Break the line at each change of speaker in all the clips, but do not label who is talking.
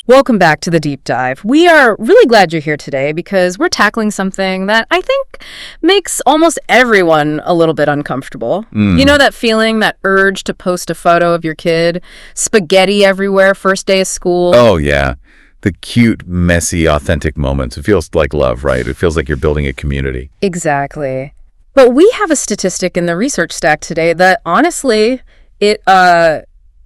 Welcome back to the deep dive. We are really glad you're here today because we're tackling something that I think makes almost everyone a little bit uncomfortable. You know that feeling, that urge to post a photo of your kid, spaghetti everywhere, first day of school?
Oh, yeah. The cute, messy, authentic moments. It feels like love, right? It feels like you're building a community.
Exactly. But we have a statistic in the research stack today that honestly,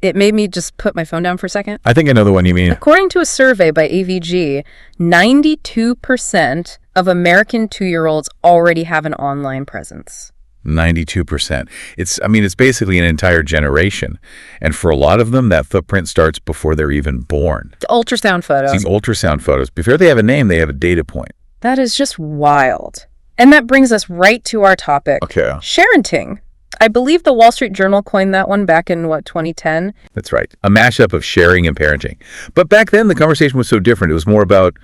it made me just put my phone down for a second.
I think I know the one you mean.
According to a survey by AVG, 92% of American 2-year-olds already have an online presence.
92%. It's basically an entire generation. And for a lot of them, that footprint starts before they're even born.
Ultrasound photos.
Seeing ultrasound photos. Before they have a name, they have a data point.
That is just wild. And that brings us right to our topic.
Okay.
Sharenting. I believe the Wall Street Journal coined that one back in, 2010?
That's right. A mashup of sharing and parenting. But back then, the conversation was so different. It was more about,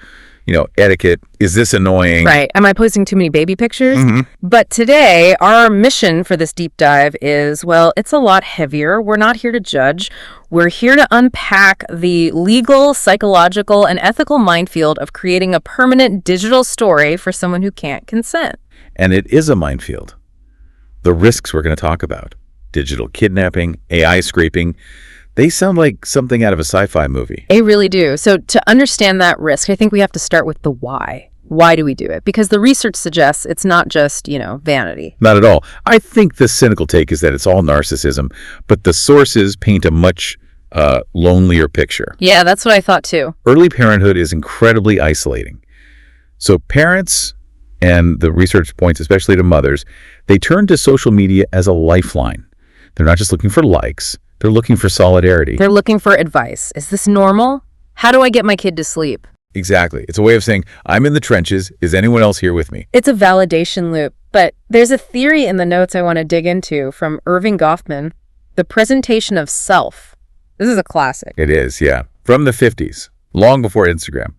etiquette. Is this annoying?
Right. Am I posting too many baby pictures?
Mm-hmm.
But today, our mission for this deep dive is, it's a lot heavier. We're not here to judge. We're here to unpack the legal, psychological, and ethical minefield of creating a permanent digital story for someone who can't consent.
And it is a minefield. The risks we're going to talk about, digital kidnapping, AI scraping, they sound like something out of a sci-fi movie.
They really do. So to understand that risk, I think we have to start with the why. Why do we do it? Because the research suggests it's not just, vanity.
Not at all. I think the cynical take is that it's all narcissism, but the sources paint a much lonelier picture.
Yeah, that's what I thought too.
Early parenthood is incredibly isolating. So parents, and the research points especially to mothers, they turn to social media as a lifeline. They're not just looking for likes, they're looking for solidarity.
They're looking for advice. Is this normal? How do I get my kid to sleep?
Exactly. It's a way of saying, I'm in the trenches. Is anyone else here with me?
It's a validation loop. But there's a theory in the notes I want to dig into from Irving Goffman, the presentation of self. This is a classic.
It is, yeah. From the 50s. Long before Instagram.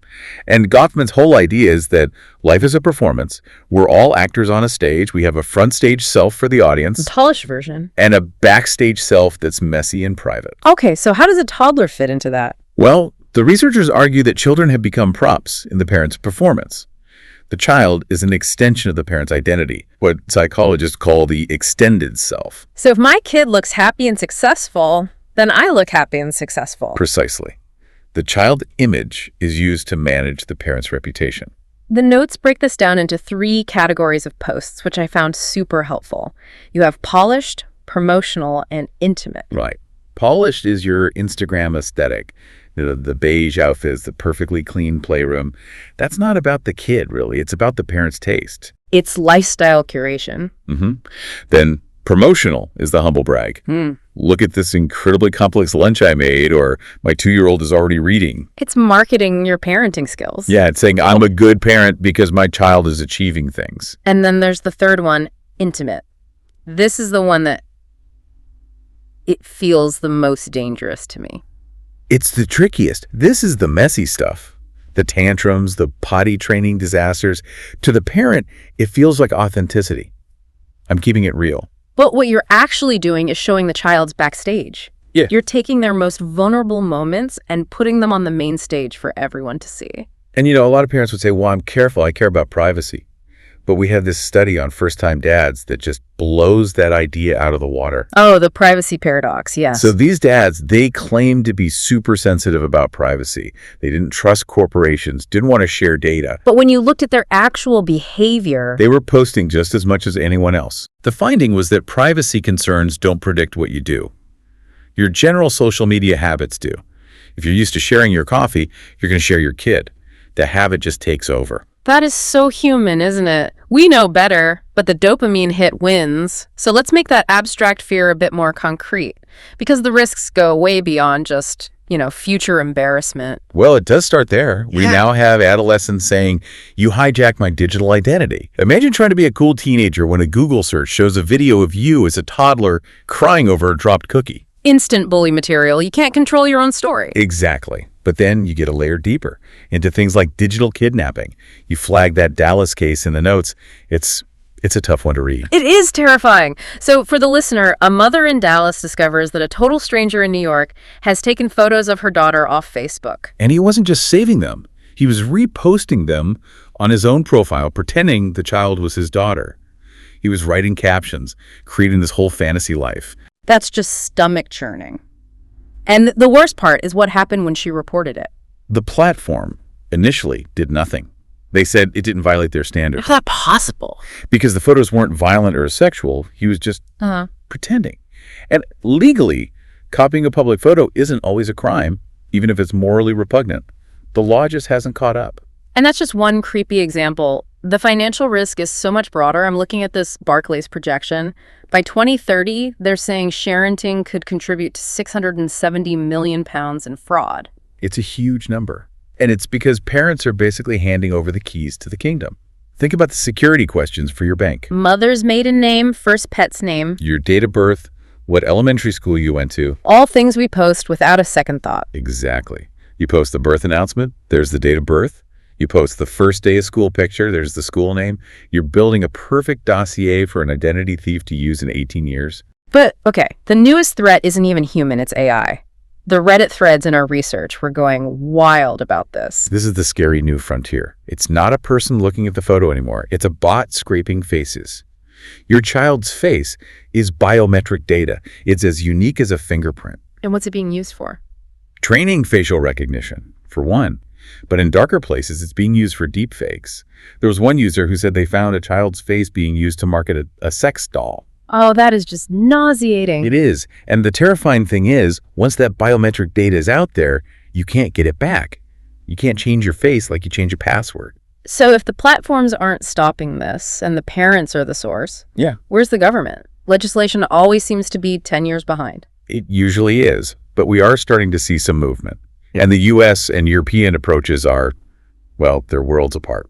And Goffman's whole idea is that life is a performance. We're all actors on a stage. We have a front stage self for the audience.
The polished version.
And a backstage self that's messy and private.
Okay, so how does a toddler fit into that?
Well, the researchers argue that children have become props in the parent's performance. The child is an extension of the parent's identity, what psychologists call the extended self.
So if my kid looks happy and successful, then I look happy and successful.
Precisely. The child image is used to manage the parent's reputation.
The notes break this down into 3 categories of posts, which I found super helpful. You have polished, promotional, and intimate.
Right. Polished is your Instagram aesthetic. The beige outfits, the perfectly clean playroom. That's not about the kid, really. It's about the parent's taste.
It's lifestyle curation.
Then promotional is the humble brag. Look at this incredibly complex lunch I made, or my 2-year-old is already reading.
It's marketing your parenting skills.
Yeah, it's saying I'm a good parent because my child is achieving things.
And then there's the third one, intimate. This is the one that it feels the most dangerous to me.
It's the trickiest. This is the messy stuff. The tantrums, the potty training disasters. To the parent, it feels like authenticity. I'm keeping it real.
But what you're actually doing is showing the child's backstage.
Yeah.
You're taking their most vulnerable moments and putting them on the main stage for everyone to see.
And a lot of parents would say, well, I'm careful. I care about privacy. But we have this study on first-time dads that just blows that idea out of the water.
Oh, the privacy paradox, yes.
So these dads, they claim to be super sensitive about privacy. They didn't trust corporations, didn't want to share data.
But when you looked at their actual behavior,
they were posting just as much as anyone else. The finding was that privacy concerns don't predict what you do. Your general social media habits do. If you're used to sharing your coffee, you're going to share your kid. The habit just takes over.
That is so human, isn't it? We know better, but the dopamine hit wins. So let's make that abstract fear a bit more concrete, because the risks go way beyond just, future embarrassment.
Well, it does start there. We now have adolescents saying, you hijacked my digital identity. Imagine trying to be a cool teenager when a Google search shows a video of you as a toddler crying over a dropped cookie. Instant
bully material. You can't control your own story.
Exactly. But then you get a layer deeper into things like digital kidnapping. You flag that Dallas case in the notes. It's It's a tough one to read.
It is terrifying. So for the listener, a mother in Dallas discovers that a total stranger in New York has taken photos of her daughter off Facebook.
And he wasn't just saving them. He was reposting them on his own profile, pretending the child was his daughter. He was writing captions, creating this whole fantasy life.
That's just stomach churning. And the worst part is what happened when she reported it.
The platform initially did nothing. They said it didn't violate their standards.
How's that possible?
Because the photos weren't violent or sexual, he was just pretending. And legally, copying a public photo isn't always a crime, even if it's morally repugnant. The law just hasn't caught up.
And that's just one creepy example. The financial risk is so much broader. I'm looking at this Barclays projection. By 2030, they're saying Sharenting could contribute to £670 million in fraud.
It's a huge number. And it's because parents are basically handing over the keys to the kingdom. Think about the security questions for your bank.
Mother's maiden name, first pet's name.
Your date of birth, what elementary school you went to.
All things we post without a second thought.
Exactly. You post the birth announcement, there's the date of birth. You post the first day of school picture, there's the school name. You're building a perfect dossier for an identity thief to use in 18 years.
But, okay, the newest threat isn't even human, it's AI. The Reddit threads in our research were going wild about this.
This is the scary new frontier. It's not a person looking at the photo anymore. It's a bot scraping faces. Your child's face is biometric data. It's as unique as a fingerprint.
And what's it being used for?
Training facial recognition, for one. But in darker places, it's being used for deepfakes. There was one user who said they found a child's face being used to market a sex doll.
Oh, that is just nauseating.
It is. And the terrifying thing is, once that biometric data is out there, you can't get it back. You can't change your face like you change a password.
So if the platforms aren't stopping this and the parents are the source, where's the government? Legislation always seems to be 10 years behind.
It usually is, but we are starting to see some movement. And the U.S. and European approaches are, well, they're worlds apart.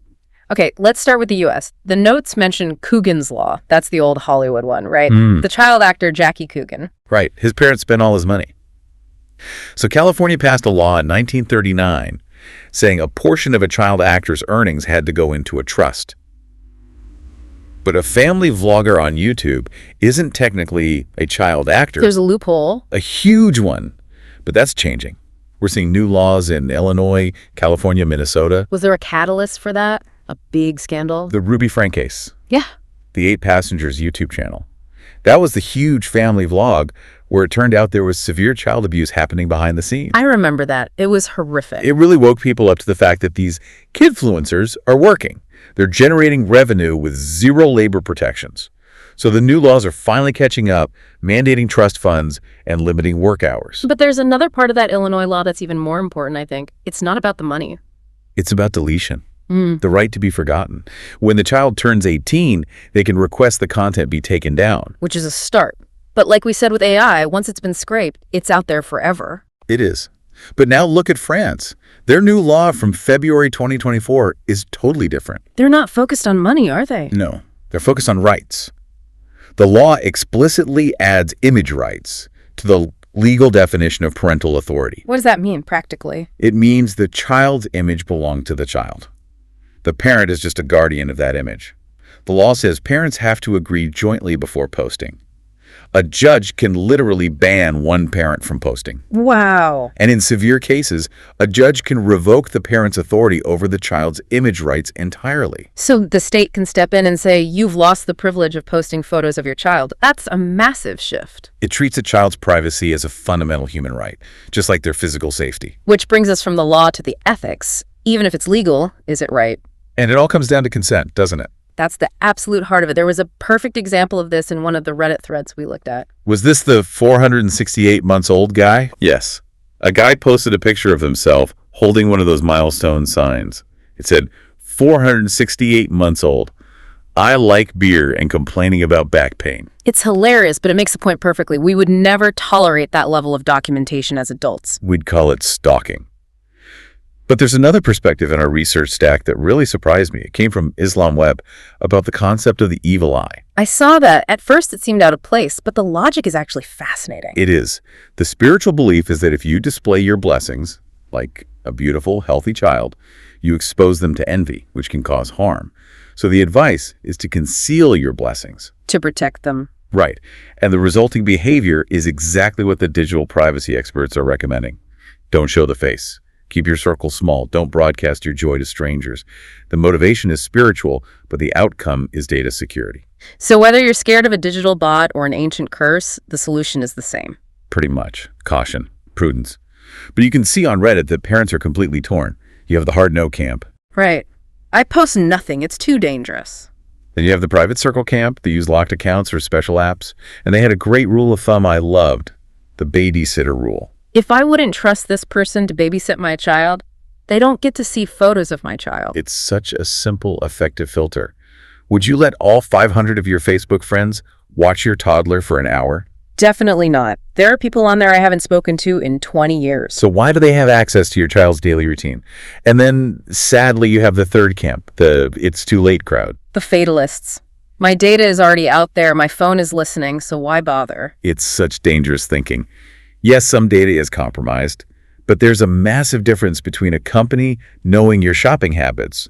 Okay, let's start with the U.S. The notes mention Coogan's Law. That's the old Hollywood one, right? The child actor Jackie Coogan.
Right. His parents spent all his money. So California passed a law in 1939 saying a portion of a child actor's earnings had to go into a trust. But a family vlogger on YouTube isn't technically a child actor.
There's a loophole.
A huge one. But that's changing. We're seeing new laws in Illinois, California, Minnesota.
Was there a catalyst for that? A big scandal?
The Ruby Frank case.
Yeah.
The 8 Passengers YouTube channel. That was the huge family vlog where it turned out there was severe child abuse happening behind the scenes.
I remember that. It was horrific.
It really woke people up to the fact that these kidfluencers are working. They're generating revenue with zero labor protections. So the new laws are finally catching up, mandating trust funds and limiting work hours.
But there's another part of that Illinois law that's even more important, I think. It's not about the money.
It's about deletion. The right to be forgotten. When the child turns 18, they can request the content be taken down.
Which is a start. But like we said with AI, once it's been scraped, it's out there forever.
It is. But now look at France. Their new law from February 2024 is totally different.
They're not focused on money, are they?
No, they're focused on rights. The law explicitly adds image rights to the legal definition of parental authority.
What does that mean, practically?
It means the child's image belonged to the child. The parent is just a guardian of that image. The law says parents have to agree jointly before posting. A judge can literally ban one parent from posting.
Wow.
And in severe cases, a judge can revoke the parent's authority over the child's image rights entirely.
So the state can step in and say, you've lost the privilege of posting photos of your child. That's a massive shift.
It treats a child's privacy as a fundamental human right, just like their physical safety.
Which brings us from the law to the ethics. Even if it's legal, is it right?
And it all comes down to consent, doesn't it?
That's the absolute heart of it. There was a perfect example of this in one of the Reddit threads we looked at.
Was this the 468 months old guy? Yes. A guy posted a picture of himself holding one of those milestone signs. It said, 468 months old. I like beer and complaining about back pain.
It's hilarious, but it makes the point perfectly. We would never tolerate that level of documentation as adults.
We'd call it stalking. But there's another perspective in our research stack that really surprised me. It came from Islam Web about the concept of the evil eye.
I saw that. At first it seemed out of place, but the logic is actually fascinating.
It is. The spiritual belief is that if you display your blessings, like a beautiful, healthy child, you expose them to envy, which can cause harm. So the advice is to conceal your blessings.
To protect them.
Right. And the resulting behavior is exactly what the digital privacy experts are recommending. Don't show the face. Keep your circle small. Don't broadcast your joy to strangers. The motivation is spiritual, but the outcome is data security.
So whether you're scared of a digital bot or an ancient curse, the solution is the same.
Pretty much. Caution. Prudence. But you can see on Reddit that parents are completely torn. You have the hard no camp.
Right. I post nothing. It's too dangerous.
Then you have the private circle camp. They use locked accounts or special apps. And they had a great rule of thumb I loved. The babysitter rule.
If I wouldn't trust this person to babysit my child, they don't get to see photos of my child.
It's such a simple, effective filter. Would you let all 500 of your Facebook friends watch your toddler for an hour?
Definitely not. There are people on there I haven't spoken to in 20 years.
So why do they have access to your child's daily routine? And then, sadly, you have the third camp, the it's too late crowd.
The fatalists. My data is already out there. My phone is listening, so why bother?
It's such dangerous thinking. Yes, some data is compromised, but there's a massive difference between a company knowing your shopping habits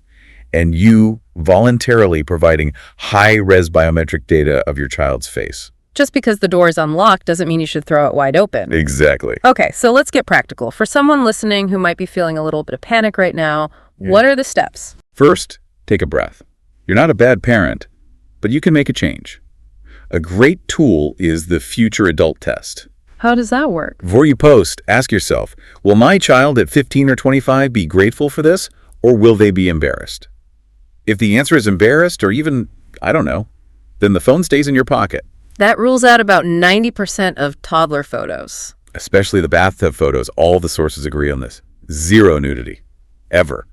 and you voluntarily providing high-res biometric data of your child's face.
Just because the door is unlocked doesn't mean you should throw it wide open.
Exactly.
Okay, so let's get practical. For someone listening who might be feeling a little bit of panic right now, what are the steps?
First, take a breath. You're not a bad parent, but you can make a change. A great tool is the Future Adult Test.
How does that work?
Before you post, ask yourself, will my child at 15 or 25 be grateful for this, or will they be embarrassed? If the answer is embarrassed, or even, I don't know, then the phone stays in your pocket.
That rules out about 90% of toddler photos.
Especially the bathtub photos, all the sources agree on this. Zero nudity. Ever.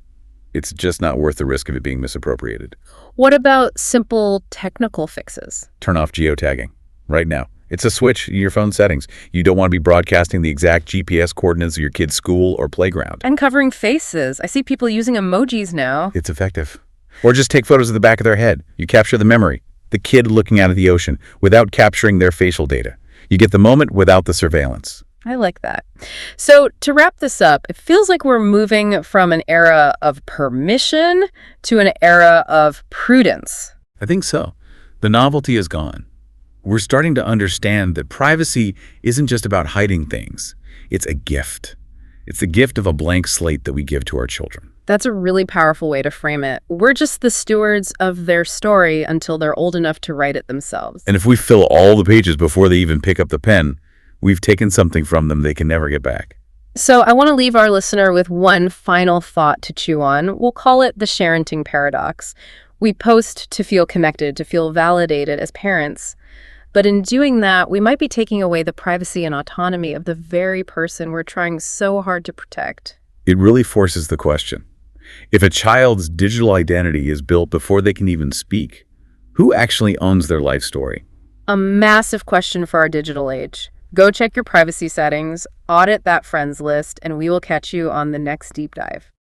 It's just not worth the risk of it being misappropriated.
What about simple technical fixes?
Turn off geotagging. Right now. It's a switch in your phone settings. You don't want to be broadcasting the exact GPS coordinates of your kid's school or playground.
And covering faces. I see people using emojis now.
It's effective. Or just take photos of the back of their head. You capture the memory. The kid looking out at the ocean without capturing their facial data. You get the moment without the surveillance.
I like that. So to wrap this up, it feels like we're moving from an era of permission to an era of prudence.
I think so. The novelty is gone. We're starting to understand that privacy isn't just about hiding things. It's a gift. It's the gift of a blank slate that we give to our children.
That's a really powerful way to frame it. We're just the stewards of their story until they're old enough to write it themselves.
And if we fill all the pages before they even pick up the pen, we've taken something from them they can never get back.
So I want to leave our listener with one final thought to chew on. We'll call it the Sharenting paradox. We post to feel connected, to feel validated as parents. But in doing that, we might be taking away the privacy and autonomy of the very person we're trying so hard to protect.
It really forces the question. If a child's digital identity is built before they can even speak, who actually owns their life story?
A massive question for our digital age. Go check your privacy settings, audit that friends list, and we will catch you on the next deep dive.